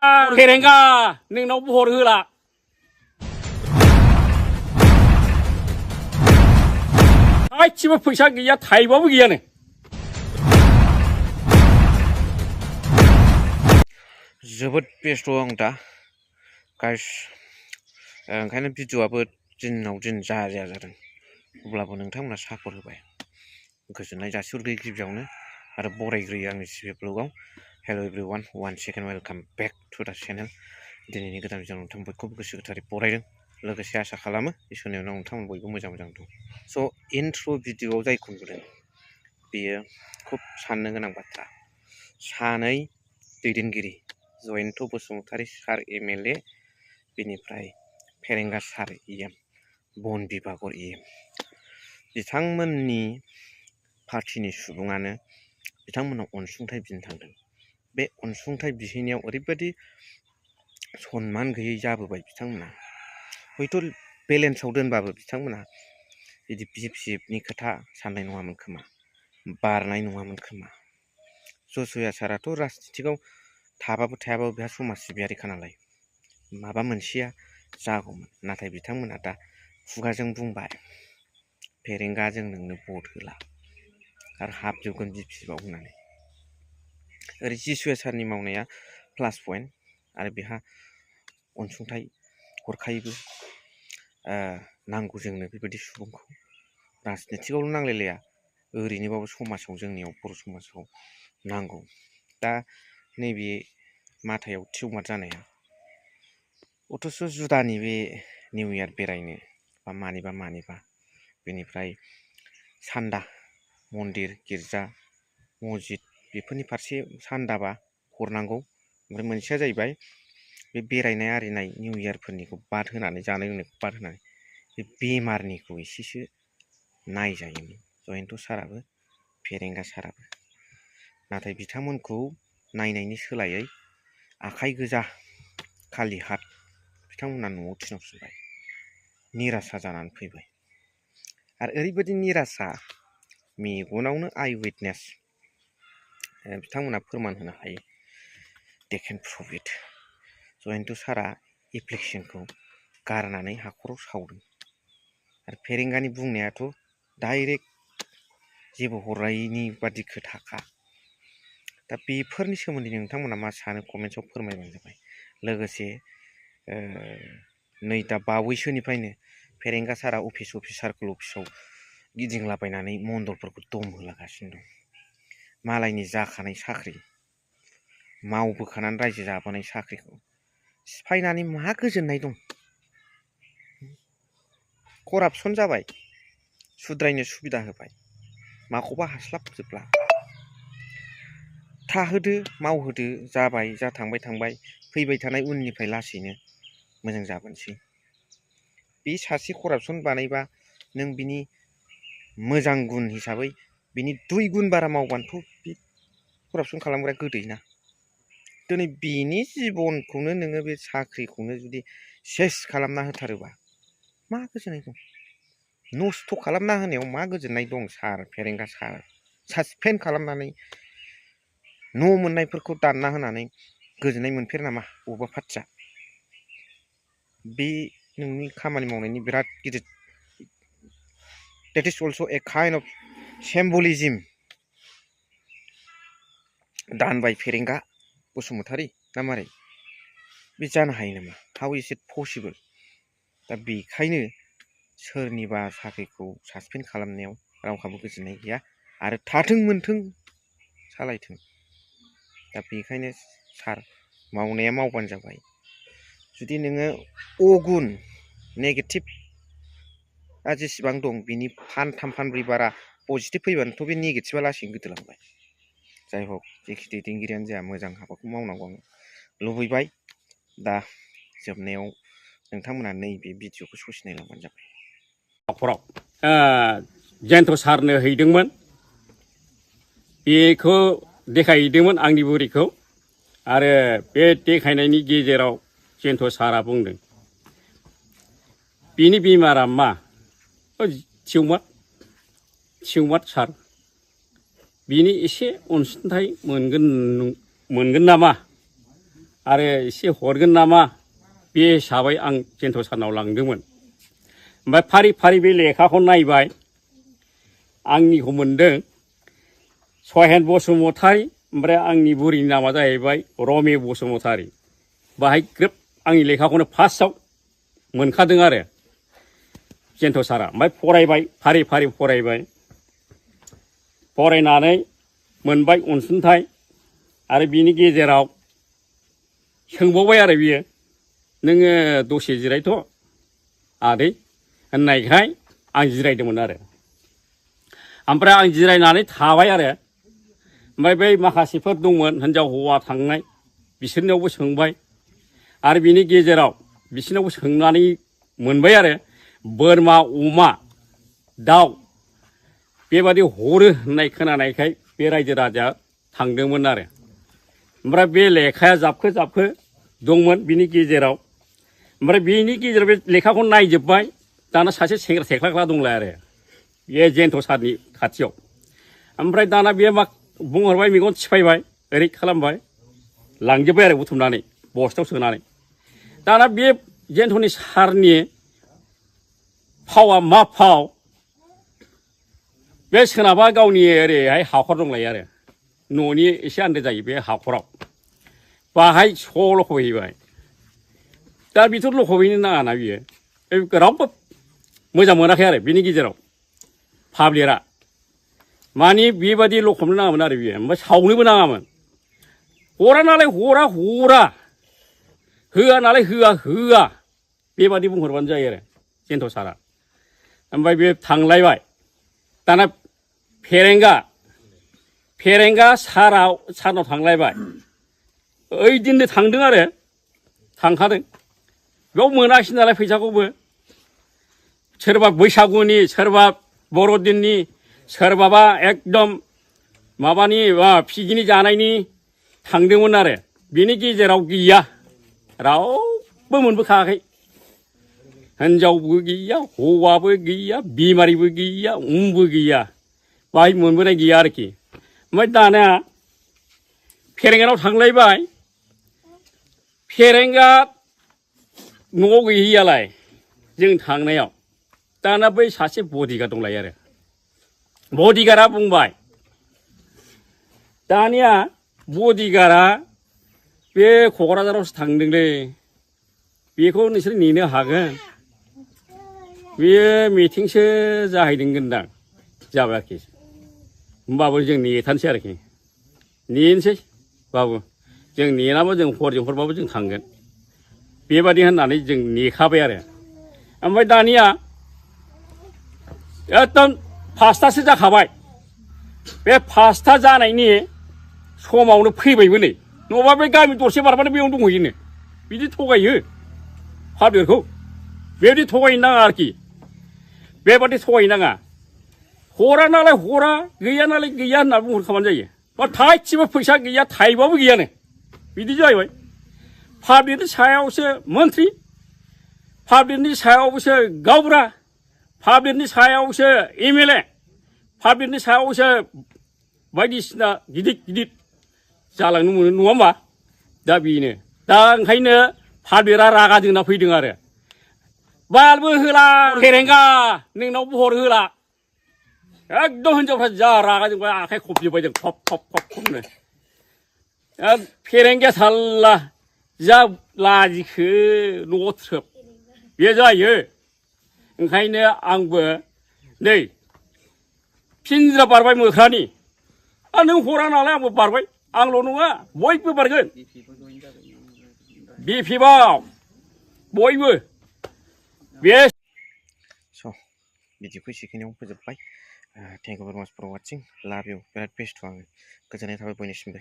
फेरेंगा नोंनाव भर होला गासिबो फैसा गैया थाइबाबो गैयानो जोबोद बेस्थ' आं दा गाइस ओंखायनो भिडिअ'आबो दिनाव दिन जाया जादों अब्लाबो नोंथांमोना सापर्ट होबाय गोजोननाय जासिहरग्रोयो गिबियावनो आरो बरायग्रोयो आंनि सिबि ब्लगाव hello' everyone one second welcome back to the channel दिनैनि गोदान भिडिअ नोंथां बयखौबो गोसो गोथारै बरायदों लोगोसे आसा खालामो इसोरनि उनाव नोंथांमोन बयबो मोजां दं स' इन्ट्र' भिडिअ'आव जायखौ नुदों बेयो खुब साननो गोनां बाथ्रा सानै दैदेनगिरि जयन्त बसुमतारी सार एमएलए बेनिफ्राय फेरेंगा सार इएम बन बिभागर इएम बिथांमोननि पार्टिनि सुबुङानो बिथांमोनाव अनसुंथाइ बिनो थांदों बे अनसुंथाइ बिहैनायाव ओरैबायदि सनमान गैयै जाबोबाय बिथांमोना हयथ' बेलेन्सआव दोनबाबो बिथांमोना बिदि बिजेपिनि खोथा साननाय नङामोन खोमा बारनाय नङामोन खोमा जसया साराथ' राजनितिकआव थाबाबो थायाबाबो बेहा समाज सिबियारिखा नालाय माबा मोनसेया जागौमोन नाथाय बिथांमोना दा खुगाजों बुंबाय फेरेंगा जों नोंनो भट होला आरो हाबजोबगोन बिपिएफआव होननानै ओरै जिसुया सारनि मावनाया प्लास पइन्ट आरो बेहा अनसुंथाइ हरखायोबो नांगौ जोंनो बेबायदि सुबुंखौ राजनितिकआवल' नांलायलाया ओरैनोबाबो समाजाव जोंनियाव बर' समाजाव नांगौ दा नैबे माथायाव टिउमार जानाया अथ'स' जुदानि बे निउ इयार बेरायनो बा मानिबा बेनिफ्राय सान्दा मन्दिर गिर्जा मस्जिद बेफोरनि फारसे सान्दाबा हरनांगौ ओमफ्राय मोनसेया जाहैबाय बे बेरायनाय आरिनाय निउ इयारफोरनिखौ बाद होनानै जानाय लोंनायखौ बाद होनानै बे बेमारनिखौ एसेसो नायजायोमोन जयन्त साराबो फेरेंगा साराबो नाथाय बिथांमोनखौ नायनायनि सोलायै आखाइ गोजा खालि हात बिथांमोना न'आव थिनहरफिनबाय निरासा जानानै फैबाय आरो ओरैबायदि निरासा मेगनावनो आइ उइटनेस बिथांमोना फोरमान होनो हायो दे केन प्रुभ इट जयन्त सारा एप्लिकेसनखौ गारनानै हाखराव सावदों आरो फेरेंगानि बुंनायाथ' डाइरेक्ट जेबो हरनायनि बादि खोथाखा दा बेफोरनि सोमोन्दै नोंथांमोना मा सानो कमेन्टसआव फोरमायबानो जाबाय लोगोसे नै दा बावैसोनिफ्रायनो फेरेंगा सारा अफिस सार्कोल अफिसाव गिदिंलाबायनानै मन्दलफोरखौ दम होलागासिनो दं मालायनि जाखानाय साख्रि मावबोखानानै रायजो जाबोनाय साख्रिखौ सिफायनानै मा गोजोननाय दं करापसन जाबाय सुद्रायनो सुबिदा होबाय माखौबा हास्लाबजोबला थाहोदो मावहोदो जाबाय जा थांबाय फैबाय थानाय उननिफ्राय लासैनो मोजां जाबोनोसै बे सासे करापसन बानायबा नों बिनि मोजां गुन हिसाबै बिनि 2 गुन बारा मावबानोथ' बे करापसन खालामग्राया गोदैना दिनै बिनि जिबनखौनो नोङो बे साख्रिखौनो जुदि सेस खालामना होथारोबा मा गोजोननाय दं नस्थ' खालामना होनायाव मा गोजोननाय दं सार फेरेंगा सार सासपेन्ड खालामनानै न' मोननायफोरखौ दानना होनानै गोजोननाय मोनफेर नामा बबेबा पार्टिया बे नोंनि खामानि मावनायनि बिराद गिदिर that is also a kind of symbolism done by फेरेंगा बसुमतारी ना मारै बे जानो हायो नामा how is it possible दा बेखायनो सोरनिबा साख्रिखौ सासपेन्ड खालामनायाव रावहाबो गोजोननाय गैया आरो थाथों मोनथों सालायथों दा बेखायनो सार मावनाया मावबानो जाबाय जुदि नोङो अगुन नेगेटिभ जेसेबां दं बिनि फानथाम फानब्रै बारा पजिटिभ फैबानोथ' बे नेगेटिभा लासैनो गोदोलांबाय जाय हक जेखि दैदेनगिरियानो जाया मोजां हाबाखौ मावनांगौ आं लुबैबाय दा जोबनायाव नोंथांमोना नैबे भिडिअखौ ससे नायलांबानो जाबाय हाखराव जयन्त सारनो हैदोंमोन बेखौ देखायहैदोंमोन आंनि बुरिखौ आरो बे देखायनायनि गेजेराव जयन्त सारा बुंदों बिनि बेमारा मा टिउमार सार बिनि एसे अनसुंथाइ मोनगोन नामा आरो एसे हरगोन नामा बे हिसाबै आं जेन्थ' सारनाव लांदोंमोन। ओमफ्राय फारि फारि बे लेखाखौ नायबाय आंनिखौ मोनदों सहेन बसुमतारी ओमफ्राय आंनि बुरिनि नामा जाहैबाय रमे बसुमतारी। बाहाय ग्रोब आंनि लेखाखौनो फार्स्टआव मोनखादों आरो जेन्थ' सारा। ओमफ्राय फरायबाय फारि फारि फरायबाय फरायनानै मोनबाय अनसुंथाइ आरो बिनि गेजेराव सोंबावबाय आरो बियो नोङो दसे जिरायथ' आदै होननायखाय आं जिरायदोंमोन आरो ओमफ्राय आं जिरायनानै थाबाय आरो ओमफ्राय बै माखासेफोर दंमोन हिनजाव हौवा थांनाय बिसोरनियावबो सोंबाय आरो बिनि गेजेराव बिसोरनावबो सोंनानै मोनबाय आरो बोरमा अमा दाउ बेबादि हरो होननाय खोनानायखाय बे रायजो राजाया थांदोंमोन आरो ओमफ्राय बे लेखाया जाबखो जाबखो दंमोन बिनि गेजेराव ओमफ्राय बिनि गेजेराव बे लेखाखौ नायजोब्बाय दाना सासे सेंग्रा थेख्लाख्ला दंलाय आरो बे जेन्थ' सारनि खाथियाव ओमफ्राय दाना बे मा बुंहरबाय मेगन थिफायबाय ओरै खालामबाय लांजोब्बाय आरो बुथुमनानै बस्थायाव सोनानै दाना बे जेन्थ'नि सारनि फावा मा फाव बे सोनाबा गावनि ओरैहाय हाखर दंलायो आरो न'नि एसे आन्दो जायो बे हाखराव बाहाय स' लखबहैबाय दा बेथ' लखबहैनो नाङाना बियो रावबो मोजां मोनाखै आरो बिनि गेजेराव पाब्लिकआ मानि बेबादि लखबनो नाङामोन आरो बियो ओमफ्राय सावनोबो नाङामोन हरा नालाय हरा होआ नालाय होआ बेबादि बुंहरबानो जायो आरो जेन्थ' सारा ओमफ्राय बे थांलायबाय दाना फेरेंगा सारनाव थांलायबाय ओइदिननो थांदों आरो थांखादों बेयाव मोनाखिसै नालाय फैसाखौबो सोरबा बैसागुनि सोरबा बर'दिननि सोरबाबा एकदम माबानि पिकनिक जानायनि थांदोंमोन आरो बिनि गेजेराव गैया रावबो मोनबोखायाखै हिनजावबो गैया हौवाबो गैया बिमारिबो गैया उमबो गैया बाहाय मोनबोनाय गैया आरोखि ओमफ्राय दाना फेरेंगानाव थांलायबाय फेरेंगा न'आव गैहैयालाय जों थांनायाव दाना बै सासे बडिगार्ड दंलायो आरो बडिगार्डआ बुंबाय दानिया बडिगार्डआ बे क'क्राझारावसो थांदोंलै बेखौ नोंसोर नेनो हागोन बेयो मिटिंसो जाहैदोंगोनदां जाबाय आरोखि होमबाबो जों नेथारनोसै आरोखि नेनोसै बाबु जों नेनाबो जों हरजों हरबाबो जों थांगोन बेबादि होननानै जों नेखाबाय आरो ओमफ्राय दानिया एकदम 5थासो जाखाबाय बे 5था जानायनि समावनो फैबायबो नै नङाबा बे गामि दरसे बारबानो बेयावनो दंहैयोनो बिदि थगायो पाब्लिकखौ बेबायदि थगायनो नाङा आरोखि बेबादि थगायनो नाङा हरा नालाय हरा गैया नालाय गैया होनना बुंहरखाबानो जायो बा थाइसेबो फैसा गैया थाइबाबो गैयानो बिदि जाहैबाय पाब्लिकनि सायावसो मन्त्रि पाब्लिकनि सायावसो गावबुरा पाब्लिकनि सायावसो MLA पाब्लिकनि सायावसो बायदिसिना गिदिर जालांनो मोनो नङा होमबा दा बेनो दा ओंखायनो पाब्लिकआ रागा जोंना फैदों आरो बालबो होला फेरेंगा नोंनावबो हरहोला एकदम हिनजावफ्रा जा रागा जोंबाय आखाइ खबजोब्बाय जों खबनो फेरेंगाया थाल्ला जा लाजिखो न'आव थ्रोब बे जायो ओंखायनो आंबो नै फिनज्रा बारबाय मोख्रानि नों हरा नालाय आंबो बारबाय आंल' नङा बयबो बारगोन BPआव बयबो बे स' बिदिखौ एसेखिनियाव फोजोबबाय थेंक इउ भेरि माच फर वाचिं लाभ इउ बिराद बेस्ट आङो गोजोननाय थाबाय बयनिसिमबो